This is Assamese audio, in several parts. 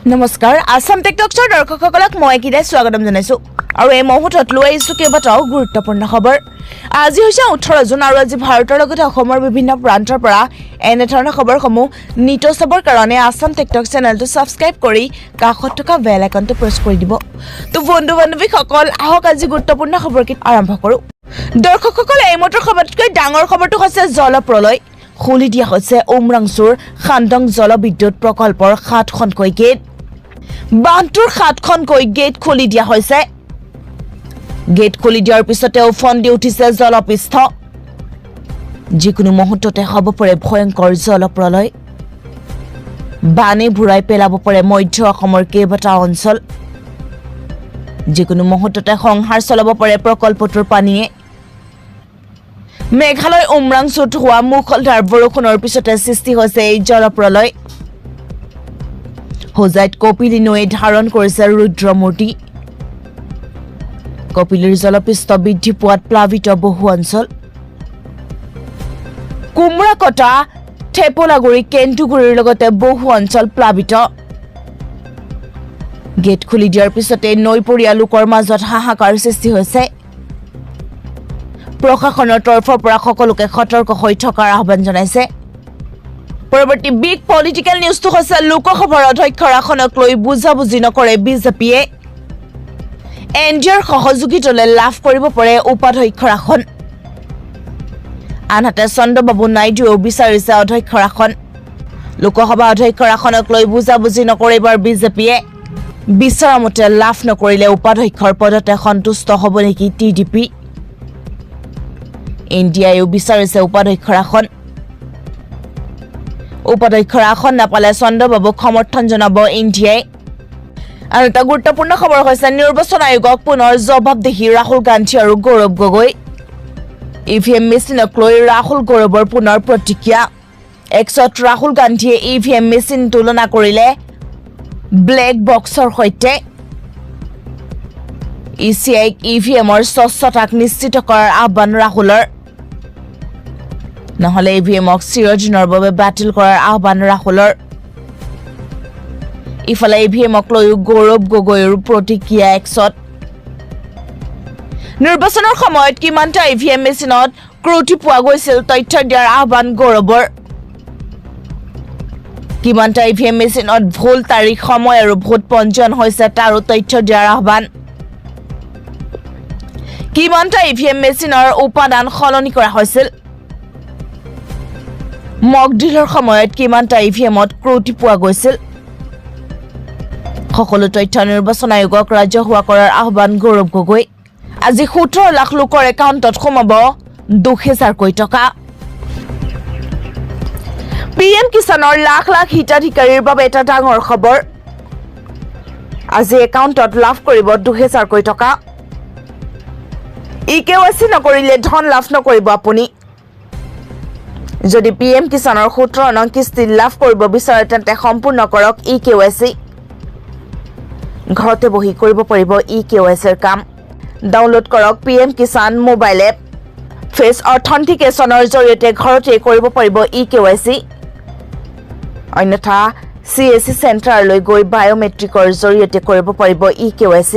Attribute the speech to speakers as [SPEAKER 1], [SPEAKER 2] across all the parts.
[SPEAKER 1] নমস্কাৰ আসাম টেকটক্সৰ দৰ্শকসকলক মই কিদে স্বাগতম জনাইছো আৰু এই মুহূৰ্তত লৈ আহিছো কেইবাটাও গুৰুত্বপূৰ্ণ খবৰ আজি হৈছে 18 জুন আৰু আজি ভাৰতৰ লগতে অসমৰ বিভিন্ন প্ৰান্তৰ পৰা এনে ধৰণৰ খবৰসমূহ নিতৌ চাবৰ কাৰণে আসাম টেকটক্স চেনেলটো সাবস্ক্ৰাইব কৰি কাষত থকা বেল আইকনটো প্ৰেছ কৰি দিব তো বন্ধু বান্ধৱীসকল আহক আজি গুৰুত্বপূৰ্ণ খবৰকি আৰম্ভ কৰো দৰ্শকসকল এই মুহূৰ্তৰ খবৰতকৈ ডাঙৰ খবৰটো হৈছে জলপ্ৰলয় খুলি দিয়া হৈছে উমৰাংচুৰ খান্দং জলবিদ্যুৎ প্ৰকল্পৰ 7খনকৈ গেট বান্তুৰ 7খনকৈ গেট খুলি দিয়া হৈছে গেট খুলি দিয়াৰ পিছতে উফন্দি উঠিছে জলপৃষ্ঠ যিকোনো মুহূৰ্ততে হ'ব পাৰে ভয়ংকৰ জলপ্ৰলয় বানে ভুৰাই পেলাব পাৰে মধ্য অসমৰ কেইবাটাও অঞ্চল যিকোনো মুহূৰ্ততে সংহাৰ চলাব পাৰে প্ৰকল্পটোৰ পানীয়ে মেঘালয় উমৰাংচুত হোৱা মুখলধাৰ বৰষুণৰ পিছতে সৃষ্টি হৈছে এই জলপ্ৰলয় হোজাইত কপিলী নৈ ধাৰণ কৰিছে ৰুদ্ৰমূৰ্তি কপিলীৰ জলপৃষ্ঠ বৃদ্ধি পোৱাত প্লাবিত বহু অঞ্চল কুমৰাকটা থেপলাগুৰি কেন্টুগুৰিৰ লগতে বহু অঞ্চল প্লাবিত গেট খুলি দিয়াৰ পিছতে নৈপৰীয়া লোকৰ মাজত হাহাকাৰ সৃষ্টি হৈছে প্ৰশাসনৰ তৰফৰ পৰা সকলোকে সতৰ্ক হৈ থকাৰ আহ্বান জনাইছে পৰৱৰ্তী বিগ পলিটিকেল নিউজটো হৈছে লোকসভাৰ অধ্যক্ষৰ আসনক লৈ বুজাবুজি নকৰে বিজেপিয়ে NDAৰ সহযোগিতাৰে লাভ কৰিব পাৰে উপাধ্যক্ষৰ আসন আনহাতে চন্দ্ৰবাবু নাইডুৱেও বিচাৰিছে অধ্যক্ষৰ আসন লোকসভা অধ্যক্ষৰ আসনক লৈ বুজাবুজি নকৰিবাৰ বিজেপিয়ে বিচাৰা মতে লাভ নকৰিলে উপাধ্যক্ষৰ পদতে সন্তুষ্ট হ'ব নেকি টিডিপি NDAও বিচাৰিছে উপাধ্যক্ষৰ আসন উপাধ্যক্ষৰ আসন নাপালে চন্দ্ৰবাবুক সমৰ্থন জনাব NDA আৰু এটা গুৰুত্বপূৰ্ণ খবৰ হৈছে নিৰ্বাচন আয়োগক পুনৰ জবাবদিহি ৰাহুল গান্ধী আৰু গৌৰৱ গগৈ EVM মেচিনক লৈ ৰাহুল গৌৰৱৰ পুনৰ প্ৰতিক্ৰিয়া এক্সত ৰাহুল গান্ধীয়ে EVM মেচিন তুলনা কৰিলে ব্লেক বক্সৰ সৈতে ECIক EVMৰ স্বচ্ছতাক নিশ্চিত কৰাৰ আহ্বান ৰাহুলৰ নহলে EVMক চিৰদিনৰ বাবে বাতিল কৰাৰ আহ্বান ৰাহুলৰ ইফালে EVMক লৈ গৌৰৱ গগৈৰ প্ৰতিক্ৰিয়া এক্সত নিৰ্বাচনৰ সময়ত কিমানটা EVM মেচিনত ক্ৰুটি পোৱা গৈছিল তথ্য দিয়াৰ আহ্বান গৌৰৱৰ কিমানটা EVM মেচিনত ভুল তাৰিখ সময় আৰু ভোট পঞ্জীয়ন হৈছে তাৰো তথ্য দিয়াৰ আহ্বান কিমানটা EVM মেচিনৰ উপাদান সলনি কৰা হৈছিল মক ড্ৰিলৰ সময়ত কিমানটা EVMত ক্ৰুটি পোৱা গৈছিল সকলো তথ্য নিৰ্বাচন আয়োগক ৰাজহুৱা কৰাৰ আহ্বান গৌৰৱ গগৈ আজি 17 লাখ লোকৰ একাউণ্টত সোমাব 2000 কোটি টকা PM কিষাণৰ লাখ লাখ হিতাধিকাৰীৰ বাবে এটা ডাঙৰ খবৰ আজি একাউণ্টত লাভ কৰিব 2000 কোটি টকা EKYC নকৰিলে ধন লাভ নকৰিব আপুনি যদি PM কিষাণৰ 17 নং কিস্তি লাভ কৰিব বিচাৰে তেন্তে সম্পূৰ্ণ কৰক EKYC ঘৰতে বহি কৰিব পাৰিব EKYCৰ কাম ডাউনলোড কৰক PM Kisan mobile app face অথেন্টিকেশনৰ জৰিয়তে ঘৰতে কৰিব পাৰিব EKYC অন্যথা CSC চেণ্টাৰলৈ গৈ বায়োমেট্ৰিকৰ জৰিয়তে কৰিব পাৰিব EKYC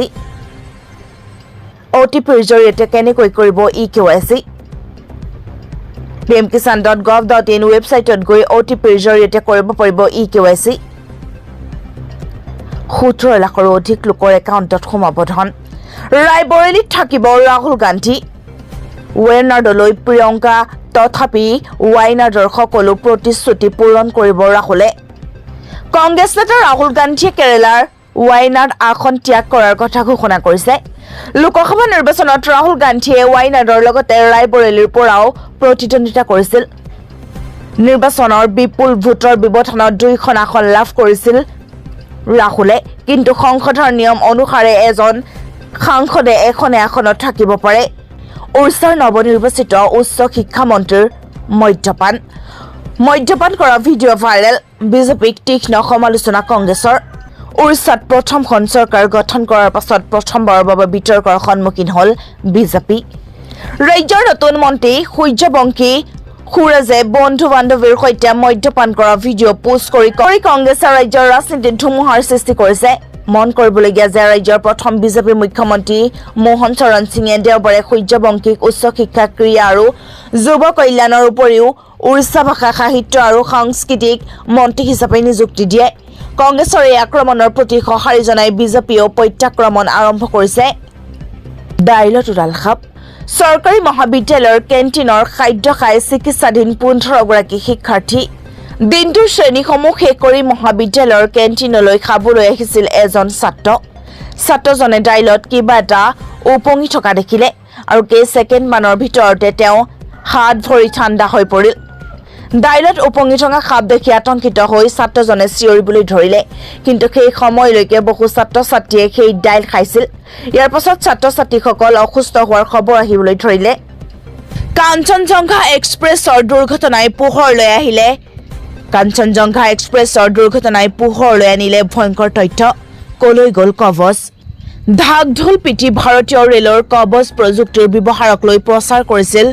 [SPEAKER 1] OTPৰ জৰিয়তে কেনেকৈ কৰিব EKYC pmkisan.gov.in ৱেবছাইটত গৈ OTPৰ জৰিয়তে কৰিব পাৰিব EKYC 17 লাখৰ অধিক লোকৰ একাউণ্টত সোমাব ধন ৰায়বৰেলীত থাকিব ৰাহুল গান্ধী ৱেনাৰ্ডলৈ প্ৰিয়ংকা তথাপি ৱাইনাৰ্ডৰ সকলো প্ৰতিশ্ৰুতি পূৰণ কৰিব ৰাহুলে কংগ্ৰেছ নেতা ৰাহুল গান্ধীয়ে কেৰালাৰ ৱাইনাৰ্ড আসন ত্যাগ কৰাৰ কথা ঘোষণা কৰিছে লোকসভা নিৰ্বাচনত ৰাহুল গান্ধীয়ে ৱাইনাৰ্ডৰ লগতে ৰায়বৰেলীৰ পৰাও প্ৰতিদ্বন্দ্বিতা কৰিছিল নিৰ্বাচনৰ বিপুল ভোটৰ ব্যৱধানত 2খন আসন লাভ কৰিছিল ৰাহুলে কিন্তু সংসদৰ নিয়ম অনুসাৰে এজন সাংসদে এখন আসনত থাকিব পাৰে উৰিষ্যাৰ নৱনিৰ্বাচিত উচ্চ শিক্ষা মন্ত্ৰীৰ মদ্যপান কৰা ভিডিঅ' ভাইৰেল বিজেপিক তীক্ষ্ণ সমালোচনা কংগ্ৰেছৰ উৰিষ্যাত প্ৰথমখন চৰকাৰ গঠন কৰাৰ পাছত প্ৰথমবাৰৰ বাবে বিতৰ্কৰ সন্মুখীন হ'ল বিজেপি ৰাজ্যৰ নতুন মন্ত্ৰী সূৰ্যবংশী সুৰাজে বন্ধু বান্ধৱীৰ সৈতে মদ্যপান কৰা ভিডিঅ' পোষ্ট কৰি কংগ্ৰেছৰ ৰাজ্যৰ ৰাজনীতিত ধুমুহাৰ সৃষ্টি কৰিছে। মন কৰিবলগীয়া যে ৰাজ্যৰ প্ৰথম বিজেপি মুখ্যমন্ত্ৰী মোহন চৰণ সিঙে দেওবাৰে সূৰ্যবংশীক উচ্চ শিক্ষা ক্ৰীড়া আৰু যুৱ কল্যাণৰ উপৰিও উৰিষ্যা ভাষা সাহিত্য আৰু সাংস্কৃতিক মন্ত্ৰী হিচাপে নিযুক্তি দিয়ে। কংগ্ৰেছৰ এই আক্ৰমণৰ প্ৰতি সঁহাৰি জনাই বিজেপিয়েও প্ৰত্যাক্ৰমণ আৰম্ভ কৰিছে। দাইলত উৰাল সাপ। চৰকাৰী মহাবিদ্যালয়ৰ কেণ্টিনৰ খাদ্য খাই চিকিৎসাধীন 15 গৰাকী শিক্ষাৰ্থী। দিনটোৰ শ্ৰেণীসমূহ শেষ কৰি মহাবিদ্যালয়ৰ কেণ্টিনলৈ খাবলৈ আহিছিল এজন ছাত্ৰজনে দাইলত কিবা এটা উপঙি থকা দেখিলে আৰু কেইছেকেণ্ডমানৰ ভিতৰতে তেওঁ হাত ভৰি ঠাণ্ডা হৈ পৰিল। দাইলত উপঙি থকা সাপ দেখি আতংকিত হৈ ছাত্ৰজনে চিঞৰিবলৈ ধৰিলে, কিন্তু সেই সময়লৈকে বহু ছাত্ৰ ছাত্ৰীয়ে সেই দাইল খাইছিল। ইয়াৰ পাছত ছাত্ৰ ছাত্ৰীসকল অসুস্থ হোৱাৰ খবৰ আহিবলৈ ধৰিলে। কাঞ্চনজংঘা এক্সপ্ৰেছৰ দুৰ্ঘটনাই পোহৰলৈ আনিলে ভয়ংকৰ তথ্য। কলৈ গ'ল কৱচ? ঢাক ঢোল পিটি ভাৰতীয় ৰেলৰ কৱচ প্ৰযুক্তিৰ ব্যৱহাৰক লৈ প্ৰচাৰ কৰিছিল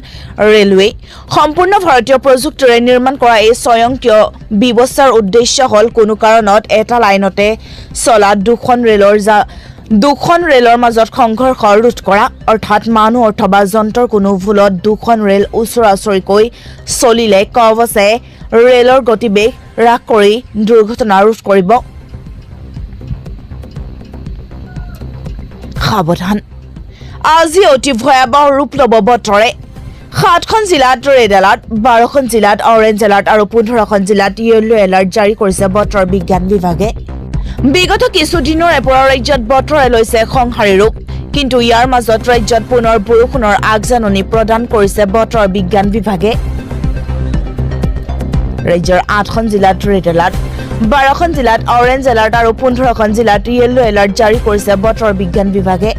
[SPEAKER 1] ৰেলৱে। সম্পূৰ্ণ ভাৰতীয় প্ৰযুক্তিৰে নিৰ্মাণ কৰা এই স্বয়ংক্ৰিয় ব্যৱস্থাৰ উদ্দেশ্য হ'ল কোনো কাৰণত এটা লাইনতে চলা দুখন ৰেলৰ মাজত সংঘৰ্ষ ৰোধ কৰা, অৰ্থাৎ মানুহ অথবা যন্ত্ৰৰ কোনো ভুলত দুখন ৰেল ওচৰা-ওচৰিকৈ চলিলে কৱচে ৰেলৰ গতিবেগ হ্ৰাস কৰি দুৰ্ঘটনা ৰোধ কৰিব। সাৱধান, আজি অতি ভয়াৱহ ৰূপ ল'ব বতৰে। 7খন জিলাত ৰেড এলাৰ্ট, 12খন জিলাত অৰেঞ্জ এলাৰ্ট আৰু 15খন জিলাত য়েল্লো এলাৰ্ট জাৰি কৰিছে বতৰ বিজ্ঞান বিভাগে। বিগত কিছুদিনৰে পৰা ৰাজ্যত বতৰে লৈছে সংহাৰী ৰূপ, কিন্তু ইয়াৰ মাজত ৰাজ্যত পুনৰ বৰষুণৰ আগজাননী প্ৰদান কৰিছে বতৰ বিজ্ঞান বিভাগে। ৰাজ্যৰ 8খন জিলাত ৰেড এলাৰ্ট, 12খন জিলাত অৰেঞ্জ এলাৰ্ট আৰু 15খন জিলাত য়েল্লো এলাৰ্ট জাৰি কৰিছে বতৰ বিজ্ঞান বিভাগে।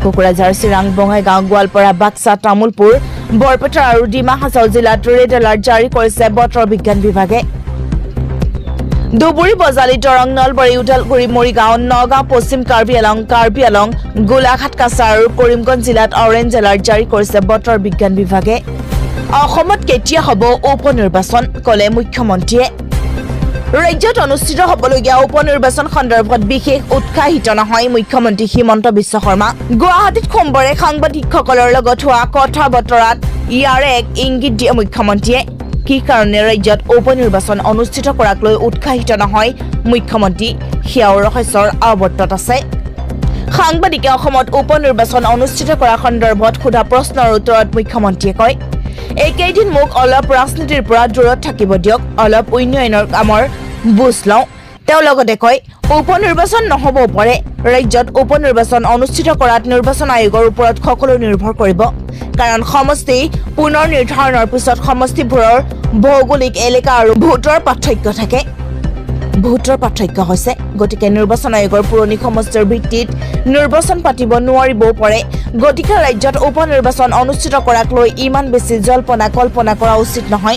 [SPEAKER 1] কোকৰাঝাৰ, চিৰাং, বঙাইগাঁও, গোৱালপাৰা, বাক্সা, তামুলপুৰ, বৰপেটা আৰু ডিমা হাছাও জিলাত ৰেড এলাৰ্ট জাৰি কৰিছে বতৰ বিজ্ঞান বিভাগে। ধুবুৰী, বজালী, দৰং, নলবাৰী, ওদালগুৰি, মৰিগাঁও, নগাঁও, পশ্চিম কাৰ্বি আলং, গোলাঘাট, কাছাৰ আৰু কৰিমগঞ্জ জিলাত অৰেঞ্জ এলাৰ্ট জাৰি কৰিছে বতৰ বিজ্ঞান বিভাগে। অসমত কেতিয়া হ'ব উপ নিৰ্বাচন, ক'লে মুখ্যমন্ত্ৰীয়ে। ৰাজ্যত অনুষ্ঠিত হ'বলগীয়া উপ নিৰ্বাচন সন্দৰ্ভত বিশেষ উৎসাহিত নহয় মুখ্যমন্ত্ৰী হিমন্ত বিশ্ব শৰ্মা। গুৱাহাটীত সোমবাৰে সাংবাদিকসকলৰ লগত হোৱা কথা বতৰাত ইয়াৰে এক ইংগিত দিয়ে মুখ্যমন্ত্ৰীয়ে। কি কাৰণে ৰাজ্যত উপ নিৰ্বাচন অনুষ্ঠিত কৰাক লৈ উৎসাহিত নহয় মুখ্যমন্ত্ৰী, সেয়াও ৰহস্যৰ আৱৰ্তত আছে। সাংবাদিকে অসমত উপ নিৰ্বাচন অনুষ্ঠিত কৰা সন্দৰ্ভত সোধা প্ৰশ্নৰ উত্তৰত মুখ্যমন্ত্ৰীয়ে কয়, এইকেইদিন মোক অলপ ৰাজনীতিৰ পৰা দূৰত থাকিব দিয়ক, অলপ উন্নয়নৰ কামৰ বুজ লওঁ। তেওঁ লগতে কয়, উপ নিৰ্বাচন নহ'বও পাৰে। ৰাজ্যত উপ নিৰ্বাচন অনুষ্ঠিত কৰাত নিৰ্বাচন আয়োগৰ ওপৰত সকলো নিৰ্ভৰ কৰিব, কাৰণ সমষ্টি পুনৰ নিৰ্ধাৰণৰ পিছত সমষ্টিবোৰৰ ভৌগোলিক এলেকা আৰু ভোটৰ পাৰ্থক্য হৈছে। গতিকে নিৰ্বাচন আয়োগৰ পুৰণি সমষ্টিৰ ভিত্তিত নিৰ্বাচন পাতিব নোৱাৰিবও পাৰে। গতিকে ৰাজ্যত উপ নিৰ্বাচন অনুষ্ঠিত কৰাক লৈ ইমান বেছি জল্পনা কল্পনা কৰা উচিত নহয়।